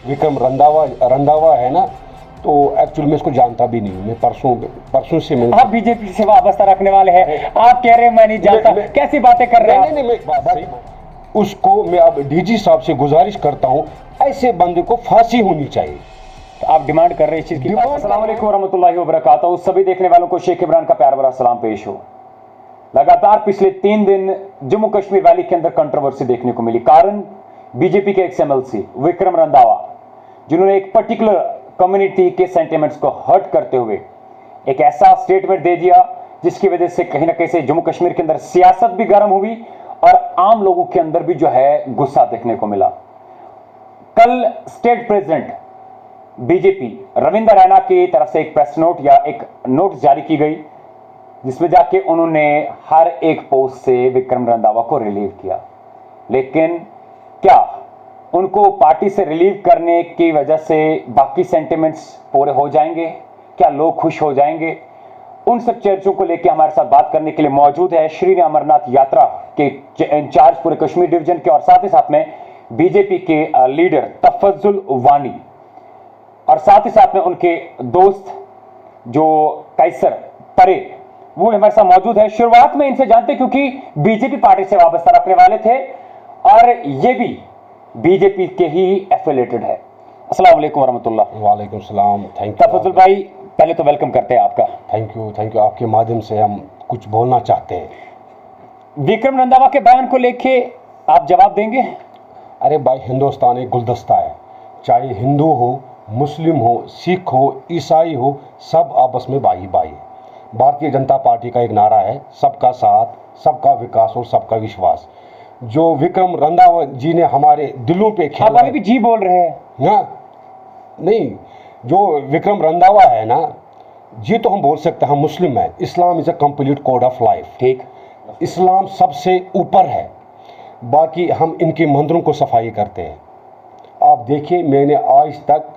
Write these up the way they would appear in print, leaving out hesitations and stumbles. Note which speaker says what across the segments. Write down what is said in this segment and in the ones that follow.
Speaker 1: विक्रम रंधावा रंधावा है ना, तो एक्चुअली मैं इसको जानता भी नहीं हूँ। मैं परसों से मैं
Speaker 2: आप बीजेपी से वाबस्ता रखने वाले हैं, आप कह रहे हैं मैं नहीं जानता, कैसी बातें कर रहे हैं?
Speaker 1: नहीं, मैं बात सही, उसको मैं अब डीजी साहब से गुजारिश करता हूँ, ऐसे बंदे को फांसी होनी चाहिए।
Speaker 2: तो आप डिमांड कर रहे हैं इस चीज की? अस्सलाम वालेकुम रहमतुल्लाहि व बरकातहू। सभी देखने वालों को शेख इमरान का प्यार भरा सलाम पेश हो। लगातार पिछले 3 दिन जम्मू कश्मीर वैली के अंदर कंट्रोवर्सी देखने को मिली। कारण बीजेपी के एक्स एमएलसी विक्रम रंधावा, जिन्होंने एक पर्टिकुलर कम्युनिटी के सेंटिमेंट्स को हर्ट करते हुए एक ऐसा स्टेटमेंट दे दिया जिसकी वजह से कहीं ना कहीं से जम्मू कश्मीर के अंदर सियासत भी गर्म हुई और आम लोगों के अंदर भी जो है गुस्सा देखने को मिला। कल state president BJP Ravindra Raina की तरफ से एक प्रेस नोट या एक नोट जारी की गई, जिसमें जाके उन्होंने हर एक पोस्ट से विक्रम रंधावा को रिलीव किया। लेकिन क्या उनको पार्टी से रिलीव करने की वजह से बाकी सेंटिमेंट्स पूरे हो जाएंगे? क्या लोग खुश हो जाएंगे? उन सब चर्चों को लेकर हमारे साथ बात करने के लिए मौजूद है श्री अमरनाथ यात्रा के इंचार्ज पूरे कश्मीर डिवीजन के और साथ ही साथ में बीजेपी के लीडर तफज्जुल वानी, और साथ ही साथ में उनके दोस्त जो कैसर परे, वो हमारे साथ मौजूद है। शुरुआत में इनसे जानते क्योंकि बीजेपी पार्टी से वाबस्ता रखने वाले थे और ये भी बीजेपी के ही एफिलिएटेड है। अस्सलाम वालेकुम रहमतुल्लाह।
Speaker 1: वालेकुम सलाम। थैंक यू
Speaker 2: तफज्जुल भाई, पहले तो वेलकम करते हैं आपका।
Speaker 1: Thank you. आपके माध्यम से हम कुछ बोलना चाहते हैं।
Speaker 2: विक्रम रंधावा के बयान को लेके आप जवाब देंगे?
Speaker 1: अरे भाई, हिंदुस्तान एक गुलदस्ता है, चाहे हिंदू हो, मुस्लिम हो, सिख हो, ईसाई हो, सब आपस में भाई भाई है। भारतीय जनता पार्टी का एक नारा है, सबका साथ, सबका विकास और सबका विश्वास। जो विक्रम रंधावा जी ने हमारे दिलों पे खेला,
Speaker 2: आप अभी भी जी बोल रहे हैं
Speaker 1: ना? नहीं, जो विक्रम रंधावा है ना जी, तो हम बोल सकते हैं हम मुस्लिम हैं। Islam is a complete code of life.
Speaker 2: ठीक,
Speaker 1: इस्लाम सबसे ऊपर है। बाकी हम इनके मंदिरों को सफाई करते हैं। आप देखिए, मैंने आज तक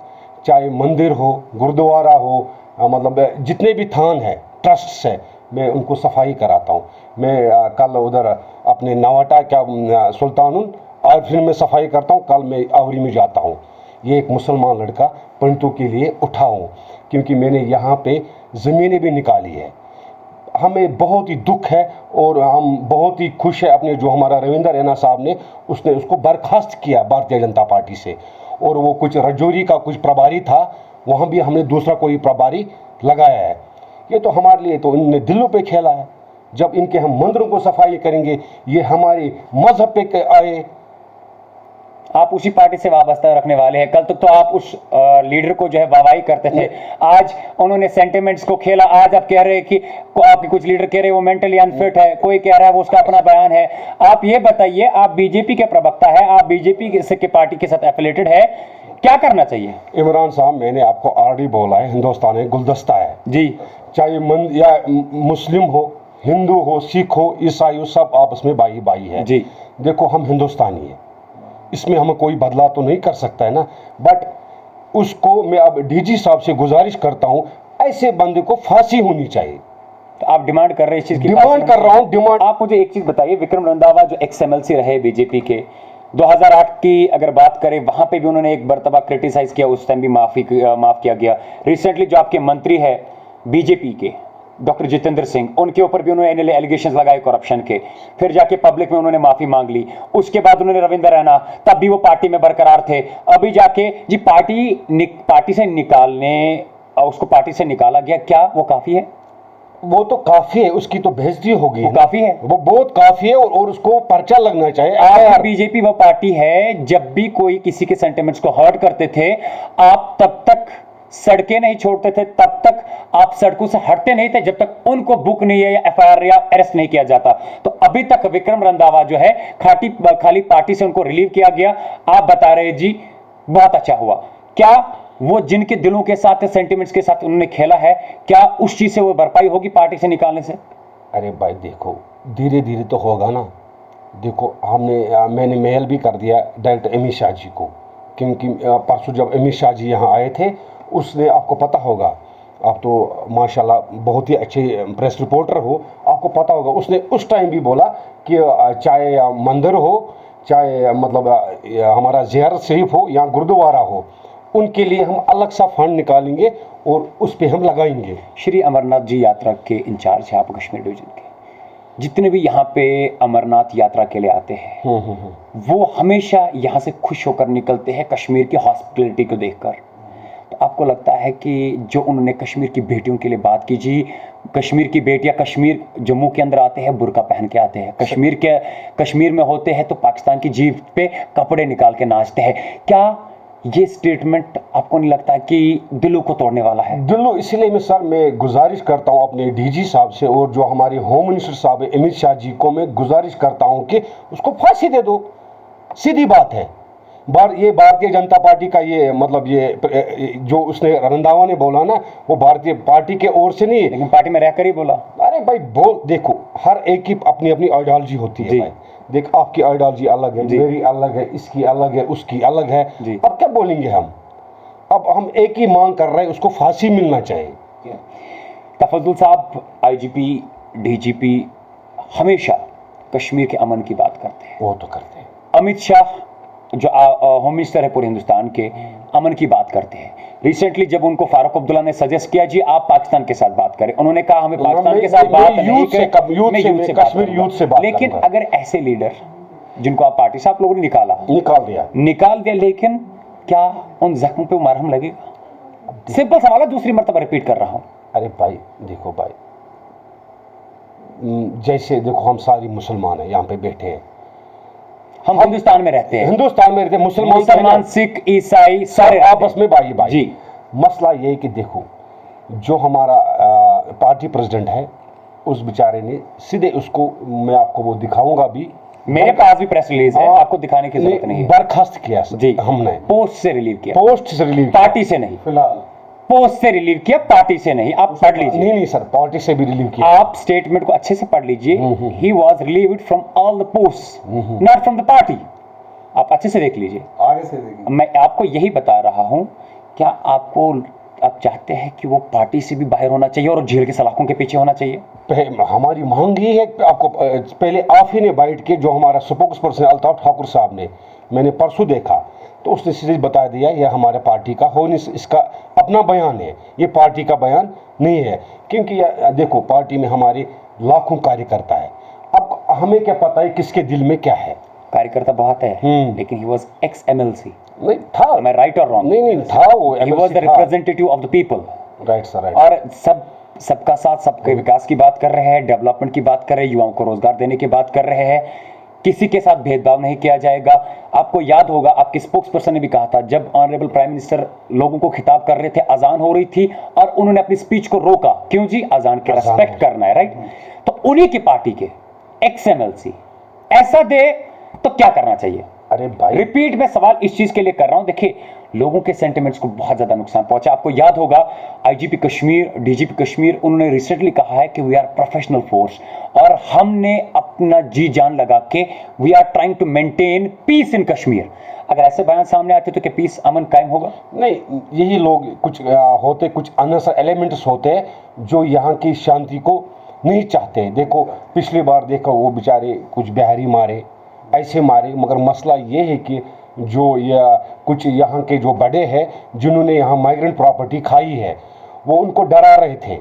Speaker 1: चाहे मंदिर हो, गुरुद्वारा हो, मतलब जितने भी थान हैं, ट्रस्ट है, मैं उनको सफाई कराता हूँ। मैं कल उधर अपने नवाटा क्या सुल्तानुल और फिर मैं सफाई करता हूँ। कल मैं आवरी में जाता हूँ। ये एक मुसलमान लड़का पंडितों के लिए उठा हूँ, क्योंकि मैंने यहाँ पे ज़मीनें भी निकाली है। हमें बहुत ही दुख है और हम बहुत ही खुश है अपने जो हमारा रविंद्र रैना साहब ने उसने उसको बर्खास्त किया भारतीय जनता पार्टी से। और वो कुछ रजौरी का कुछ प्रभारी था, वहाँ भी हमने दूसरा कोई प्रभारी लगाया है। ये तो हमारे लिए तो इनने दिलों पे खेला है। जब इनके हम मंदिरों को सफाई करेंगे, ये हमारे मजहब पे आए।
Speaker 2: आप उसी पार्टी से वाबस्ता रखने वाले हैं। कल तक तो आप उस लीडर को जो है वाहवाही करते थे, आज उन्होंने सेंटिमेंट्स को खेला। आज आप कह रहे हैं कि आपके कुछ लीडर कह रहे हैं वो मेंटली अनफिट है, कोई कह रहा है वो उसका अपना बयान है। आप ये बताइए, आप बीजेपी के प्रवक्ता है, आप बीजेपी के पार्टी के साथ एफिलिएटेड है, क्या करना चाहिए?
Speaker 1: इमरान साहब, मैंने आपको ऑलरेडी बोला है, हिंदुस्तान एक गुलदस्ता है
Speaker 2: जी।
Speaker 1: चाहे मुस्लिम हो, हिंदू हो, सिख हो, ईसाई हो, सब आपस में भाई भाई है
Speaker 2: जी।
Speaker 1: देखो, हम हिंदुस्तानी है, इसमें हमें कोई बदलाव तो नहीं कर सकता है ना। बट उसको मैं अब डीजी साहब से गुजारिश करता हूँ, ऐसे बंदे को फांसी होनी चाहिए।
Speaker 2: तो आप डिमांड कर रहे हैं इस चीज की?
Speaker 1: डिमांड कर रहा हूँ, डिमांड।
Speaker 2: आप मुझे एक चीज बताइए, विक्रम रंधावा जो एक्स एमएलसी रहे बीजेपी के, 2008 की अगर बात करें, वहां पे भी उन्होंने एक मर्तबा क्रिटिसाइज किया, उस टाइम भी माफ किया गया। रिसेंटली जो आपके मंत्री है बीजेपी के डॉक्टर जितेंद्र सिंह, उनके ऊपर भी उन्होंने एलिगेशंस लगाए करप्शन के, फिर जाके पब्लिक में उन्होंने माफी मांग ली। उसके बाद उन्होंने रविंद्र रैना, तब भी वो पार्टी में बरकरार थे। अभी जाके जी पार्टी से निकालने, उसको पार्टी से निकाला गया, क्या वो काफी है?
Speaker 1: वो तो काफी है, उसकी तो बेइज्जती होगी।
Speaker 2: वो काफी है,
Speaker 1: वो बहुत काफी है और उसको पर्चा लगना चाहिए।
Speaker 2: आपकी बीजेपी वो पार्टी है, जब भी कोई किसी के सेंटिमेंट्स को हर्ट करते थे, आप तब तक सड़कें नहीं छोड़ते थे, तब तक आप सड़कों से हटते नहीं थे, जब तक उनको बुक नहीं है या एफआईआर या अरेस्ट नहीं किया जाता। तो अभी तक विक्रम रंधावा जो है खाली पार्टी से उनको रिलीव किया गया। आप बता रहे जी बहुत अच्छा हुआ, क्या वो जिनके दिलों के साथ सेंटिमेंट्स के साथ उन्होंने खेला है, क्या उस चीज से वो भरपाई होगी पार्टी से निकालने से?
Speaker 1: अरे भाई देखो, धीरे धीरे तो होगा ना। देखो, मैंने मेल भी कर दिया डायरेक्टर अमित शाह जी को, क्योंकि परसों जब अमित शाह जी यहाँ आए थे, उसने, आपको पता होगा, आप तो माशाल्लाह बहुत ही अच्छे प्रेस रिपोर्टर हो, आपको पता होगा, उसने उस टाइम भी बोला कि चाहे मंदिर हो, चाहे मतलब हमारा ज़ियारत शरीफ हो या गुरुद्वारा हो, उनके लिए हम अलग सा फंड निकालेंगे और उस पे हम लगाएंगे।
Speaker 2: श्री अमरनाथ जी यात्रा के इंचार्ज हैं आप कश्मीर डिवीजन के, जितने भी यहाँ पे अमरनाथ यात्रा के लिए आते हैं वो हमेशा यहाँ से खुश होकर निकलते हैं कश्मीर की हॉस्पिटलिटी को देखकर। तो आपको लगता है कि जो उन्होंने कश्मीर की बेटियों के लिए बात की जी, कश्मीर की बेटियां कश्मीर जम्मू के अंदर आते हैं बुर्का पहन के आते हैं, कश्मीर में होते हैं तो पाकिस्तान की जीप पे कपड़े निकाल के नाचते हैं, क्या ये स्टेटमेंट आपको नहीं लगता कि दिलों को तोड़ने वाला है?
Speaker 1: दिलों, इसलिए मैं गुजारिश करता हूँ अपने डीजी साहब से और जो हमारे होम मिनिस्टर साहब है अमित शाह जी को मैं गुजारिश करता हूँ कि उसको फांसी दे दो। सीधी बात है। ये भारतीय जनता पार्टी का ये मतलब ये जो उसने रंधावा ने बोला ना, वो भारतीय पार्टी के ओर से नहीं,
Speaker 2: लेकिन पार्टी में रहकर ही बोला।
Speaker 1: अरे भाई देखो, हर एक की अपनी अपनी आइडियोलॉजी होती है भाई। देख, आपकी आइडियोलॉजी अलग है, मेरी अलग है, इसकी अलग है, उसकी अलग है। अब क्या बोलेंगे हम? अब हम एक ही मांग कर रहे हैं, उसको फांसी मिलना चाहिए।
Speaker 2: तफद्दुल साहब, आईजीपी, डीजीपी हमेशा कश्मीर के अमन की बात करते हैं।
Speaker 1: वो तो करते हैं।
Speaker 2: अमित शाह जो होम मिनिस्टर है पूरे हिंदुस्तान के, अमन की बात करते हैं। रिसेंटली जब उनको फारूक अब्दुल्ला ने सजेस्ट किया जी आप पाकिस्तान के साथ बात करें, उन्होंने कहा हमें पाकिस्तान के साथ बात नहीं करें,
Speaker 1: कश्मीर यूथ से बात।
Speaker 2: लेकिन अगर ऐसे लीडर जिनको आप पार्टी से आप लोगों ने निकाल दिया, लेकिन क्या उन जख्मों पे मरहम लगेगा? सिंपल सवाल है, दूसरी मर्तबा रिपीट कर रहा हूं।
Speaker 1: अरे भाई देखो भाई, जैसे देखो हम सारी मुसलमान हैं, यहाँ पे बैठे हैं,
Speaker 2: हम हिंदुस्तान में रहते हैं,
Speaker 1: मुसलमान
Speaker 2: सिख ईसाई सारे
Speaker 1: आपस में भाई
Speaker 2: जी।
Speaker 1: मसला ये है कि देखो, जो हमारा पार्टी प्रेसिडेंट है, उस बेचारे ने सीधे उसको, मैं आपको वो दिखाऊंगा भी,
Speaker 2: मेरे पास भी प्रेस रिलीज है, आपको दिखाने की जरूरत नहीं है।
Speaker 1: बर्खास्त किया
Speaker 2: जी,
Speaker 1: हमने
Speaker 2: पोस्ट से रिलीव किया, पार्टी से नहीं,
Speaker 1: फिलहाल
Speaker 2: पोस्ट से रिलीव किया, पार्टी से नहीं। आप पढ़ लीजिए।
Speaker 1: नहीं सर, पार्टी से भी रिलीव किया।
Speaker 2: आप स्टेटमेंट को अच्छे से पढ़ लीजिए। He was relieved from all the post, not from the party. आप अच्छे से देख लीजिए,
Speaker 1: आगे से देखिए।
Speaker 2: मैं आपको यही बता रहा हूं, क्या आप चाहते हैं कि वो पार्टी से भी बाहर होना चाहिए और जेल के सलाखों के पीछे होना चाहिए?
Speaker 1: हमारी मांग ही है। आपको पहले आप ही ने बैठ के, जो हमारा स्पोक्स पर्सन अल्ताफ ठाकुर साहब ने, मैंने परसों देखा तो उसने सीधे बता दिया यह हमारे पार्टी का हो नहीं, इसका अपना बयान है, ये पार्टी का बयान नहीं है। क्योंकि देखो, पार्टी में हमारे लाखों कार्यकर्ता है। अब हमें क्या पता है किसके दिल में क्या है?
Speaker 2: कार्यकर्ता बहुत है, लेकिन ही वाज एक्स एमएलसी।
Speaker 1: नहीं था,
Speaker 2: मैं राइट और रॉन्ग?
Speaker 1: नहीं था, वो
Speaker 2: he was the representative of the people.
Speaker 1: Right sir, right.
Speaker 2: और सबका साथ, सबके विकास की बात कर रहे हैं, डेवलपमेंट की बात कर रहे हैं, युवाओं को रोजगार देने की बात कर रहे हैं। किसी के साथ भेदभाव नहीं किया जाएगा। आपको याद होगा, आपके स्पोक्स पर्सन ने भी कहा था, जब ऑनरेबल प्राइम मिनिस्टर लोगों को खिताब कर रहे थे, अजान हो रही थी और उन्होंने अपनी स्पीच को रोका। क्यों जी? अजान के रेस्पेक्ट करना है, राइट? तो उन्हीं की पार्टी के एक्स एमएलसी ऐसा दे तो क्या करना चाहिए?
Speaker 1: अरे भाई,
Speaker 2: रिपीट में सवाल इस चीज के लिए कर रहा हूं, देखिए लोगों के सेंटिमेंट्स को बहुत ज्यादा नुकसान पहुंचा। आपको याद होगा, आईजीपी कश्मीर, डीजीपी कश्मीर, उन्होंने रिसेंटली कहा है कि वी आर प्रोफेशनल फोर्स और हमने अपना जी जान लगा के we are trying to maintain peace in Kashmir. अगर ऐसे बयान सामने आते तो क्या पीस, अमन कायम होगा?
Speaker 1: नहीं, यही लोग कुछ होते, कुछ अनसर एलिमेंट्स होते हैं जो यहाँ की शांति को नहीं चाहते। देखो, पिछली बार देखो, वो बेचारे कुछ बिहारी मारे, ऐसे मारे, मगर मसला ये है कि जो कुछ यहाँ के जो बड़े हैं जिन्होंने यहाँ माइग्रेंट प्रॉपर्टी खाई है, वो उनको डरा रहे थे,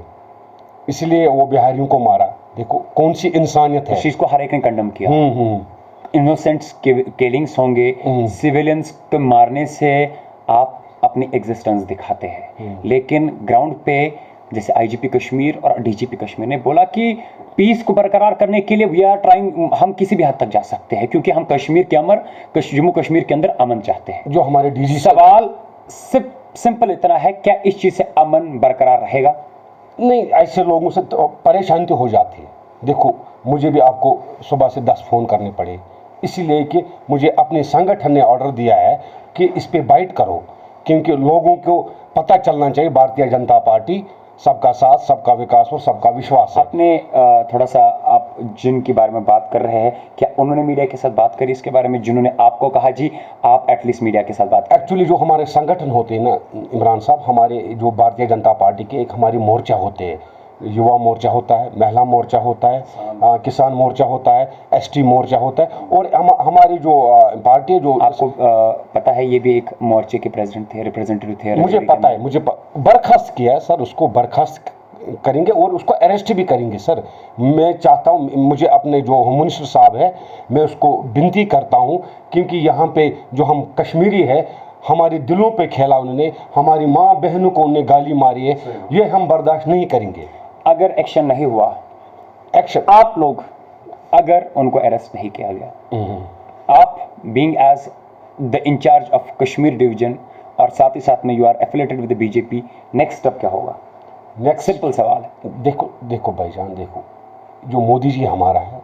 Speaker 1: इसलिए वो बिहारियों को मारा। देखो कौन सी इंसानियत है।
Speaker 2: इस चीज को हर एक ने कंडम किया। इनोसेंट्स किलिंग्स होंगे, सिविलियंस को मारने से आप अपनी एग्जिस्टेंस दिखाते हैं, लेकिन ग्राउंड पे जैसे आईजीपी कश्मीर और डीजीपी कश्मीर ने बोला कि पीस को बरकरार करने के लिए वी आर ट्राइंग, हम किसी भी हद तक जा सकते हैं क्योंकि हम कश्मीर के जम्मू कश्मीर के अंदर अमन चाहते हैं।
Speaker 1: जो हमारे डीजी,
Speaker 2: सवाल सिंपल इतना है, क्या इस चीज से अमन बरकरार रहेगा?
Speaker 1: नहीं, ऐसे लोगों से तो परेशानी तो हो जाती है। देखो, मुझे भी आपको सुबह से 10 फ़ोन करने पड़े, इसीलिए कि मुझे अपने संगठन ने ऑर्डर दिया है कि इस पे बाइट करो, क्योंकि लोगों को पता चलना चाहिए भारतीय जनता पार्टी सबका साथ, सबका विकास और सबका विश्वास है।
Speaker 2: आपने थोड़ा सा, आप जिनके बारे में बात कर रहे हैं, क्या उन्होंने मीडिया के साथ बात करी इसके बारे में, जिन्होंने आपको कहा जी आप एटलीस्ट मीडिया के साथ बात करें?
Speaker 1: एक्चुअली जो हमारे संगठन होते हैं ना इमरान साहब, हमारे जो भारतीय जनता पार्टी के एक हमारी मोर्चा होते हैं, युवा मोर्चा होता है, महिला मोर्चा होता है, किसान मोर्चा होता है, एसटी मोर्चा होता है, और हमारी जो पार्टी है, जो
Speaker 2: आपको पता है ये भी एक मोर्चे के प्रेसिडेंट थे, रिप्रेजेंटेटिव थे?
Speaker 1: मुझे पता है, बर्खास्त किया है सर, उसको बर्खास्त करेंगे और उसको अरेस्ट भी करेंगे सर। मैं चाहता हूँ, मुझे अपने जो होम मिनिस्टर साहब है, मैं उसको विनती करता हूँ, क्योंकि यहाँ पे जो हम कश्मीरी है, हमारे दिलों पे खेला उन्होंने, हमारी माँ बहनों को उन्हें गाली मारी है, ये हम बर्दाश्त नहीं करेंगे।
Speaker 2: अगर एक्शन नहीं हुआ,
Speaker 1: एक्शन,
Speaker 2: आप लोग अगर उनको अरेस्ट नहीं किया गया, आप being as the incharge of Kashmir division और साथ ही साथ में you are affiliated with the BJP, next step क्या होगा?
Speaker 1: नेक्स्ट
Speaker 2: सिंपल सवाल है।
Speaker 1: देखो भाईजान, देखो जो मोदी जी हमारा है,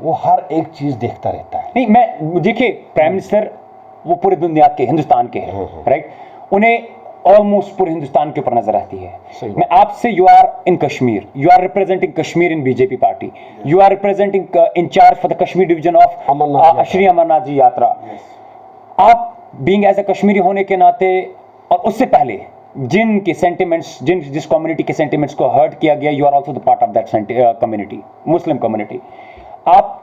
Speaker 1: वो हर एक चीज देखता रहता है।
Speaker 2: नहीं, मैं देखिए, प्राइम मिनिस्टर वो पूरे दुनिया के, हिंदुस्तान के हैं, राइट? उन्हें ऑलमोस्ट पूरे हिंदुस्तान के ऊपर नजर रहती है। मैं आपसे, you are in Kashmir, you are representing Kashmir in BJP party, you are representing incharge for the Kashmir division of Shri Amarnath ji yatra. आप बीइंग एज अ कश्मीरी होने के नाते, और उससे पहले जिनके सेंटिमेंट्स, जिस कम्युनिटी के सेंटिमेंट्स को हर्ट किया गया, you are also the part of that community, Muslim community. आप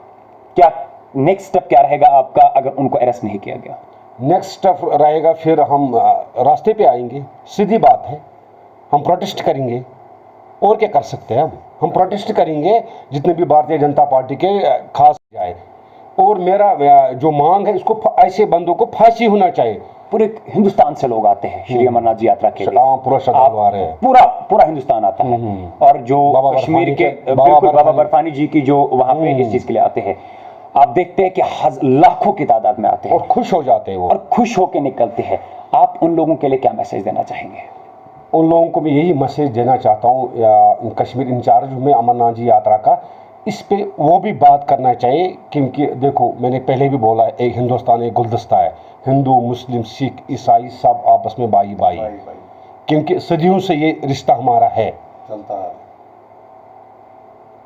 Speaker 2: क्या नेक्स्ट स्टेप क्या रहेगा आपका अगर उनको अरेस्ट नहीं किया गया?
Speaker 1: नेक्स्ट स्टेप रहेगा, फिर हम रास्ते पे आएंगे, सीधी बात है, हम प्रोटेस्ट करेंगे। और क्या कर सकते हैं हम प्रोटेस्ट करेंगे, जितने भी भारतीय जनता पार्टी के खास जाए। और मेरा जो मांग है, इसको ऐसे बंदों को फांसी होना चाहिए।
Speaker 2: पूरे हिंदुस्तान से लोग आते हैं श्री अमरनाथ जी यात्रा के लिए,
Speaker 1: पूरा श्रद्धालु आ रहे हैं,
Speaker 2: पूरा हिंदुस्तान आता है। और जो कश्मीर के बिल्कुल बाबा बर्फानी जी की जो वहां पे इस चीज के लिए आते हैं, आप देखते हैं कि लाखों की तादाद में आते हैं
Speaker 1: और खुश हो जाते हैं वो,
Speaker 2: और खुश होकर निकलते हैं। आप उन लोगों के लिए क्या मैसेज देना चाहेंगे?
Speaker 1: उन लोगों को मैं यही मैसेज देना चाहता हूँ, कश्मीर इंचार्ज में अमरनाथ जी यात्रा का, इस पे वो भी बात करना चाहिए। क्योंकि देखो, मैंने पहले भी बोला, एक हिंदुस्तान एक गुलदस्ता है, हिंदू, मुस्लिम, सिख, ईसाई सब आपस में भाई भाई, क्योंकि सदियों से ये रिश्ता हमारा है, चलता है।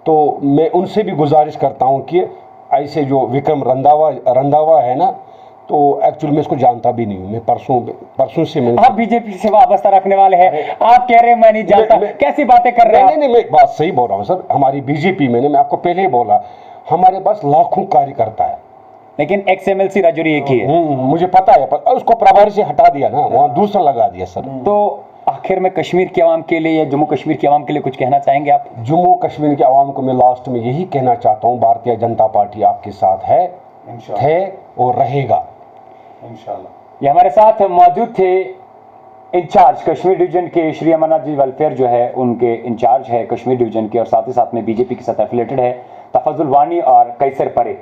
Speaker 1: तो मैं उनसे भी गुजारिश करता हूँ कि ऐसे जो विक्रम रंधावा है ना, तो एक्चुअली मैं इसको जानता भी नहीं हूँ, मैं परसों से मैं।
Speaker 2: आप बीजेपी से वाबस्ता रखने वाले हैं, आप कह रहे हैं मैं नहीं जानता, कैसी बातें कर रहे हैं?
Speaker 1: नहीं, मैं बात सही बोल रहा हूँ सर। हमारी बीजेपी में, मैं आपको पहले ही बोला, हमारे पास लाखों कार्यकर्ता है,
Speaker 2: लेकिन XMLC राजौरी एक ही है।
Speaker 1: मुझे पता है, पर उसको प्रभारी से हटा दिया ना, वहाँ दूसरा लगा दिया सर।
Speaker 2: तो आखिर में कश्मीर की आवाम के लिए या जम्मू कश्मीर की आवाम के लिए कुछ कहना चाहेंगे आप?
Speaker 1: जम्मू कश्मीर की आवाम को मैं लास्ट में यही कहना चाहता हूँ, भारतीय जनता पार्टी आपके साथ है, और रहेगा इंशाल्लाह।
Speaker 2: ये हमारे साथ मौजूद थे इंचार्ज कश्मीर डिवीजन के, श्री अमरनाथ जी वेलफेयर जो है उनके इंचार्ज है कश्मीर डिवीजन के, और साथ ही साथ में बीजेपी के साथ एफिलेटेड है, तफजुल वानी और कैसर परे,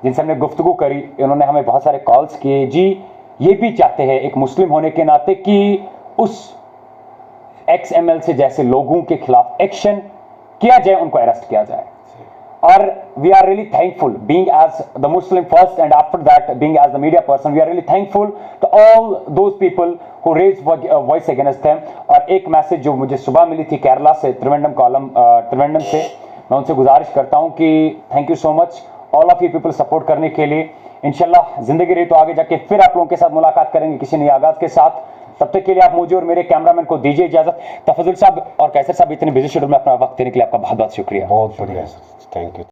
Speaker 2: जिनसे हमने गुफ्तगू करी। इन्होंने हमें बहुत सारे कॉल्स किए। जी, ये भी चाहते हैं एक मुस्लिम होने के नाते कि उस XML से जैसे लोगों के खिलाफ एक्शन किया जाए, उनको अरेस्ट किया जाए। और we are really thankful, being as the Muslim first and after that being as the media person, we are really thankful to all those people who raise voice against them. और एक message जो मुझे सुबह मिली थी केरला से, त्रिवेंद्रम से, मैं उनसे गुजारिश करता हूं कि thank you so much all of you people support करने के लिए। इंशाल्लाह जिंदगी रही तो आगे जाके फिर आप लोगों के साथ मुलाकात करेंगे किसी नए आगाज के साथ। तब तक के लिए आप मुझे और मेरे कैमरामैन को दीजिए इजाजत। तफजुल साहब और कैसर साहब, इतने बिजी शेड्यूल में अपना वक्त देने के लिए आपका बहुत बहुत शुक्रिया।
Speaker 1: बहुत बढ़िया सर, थैंक यू।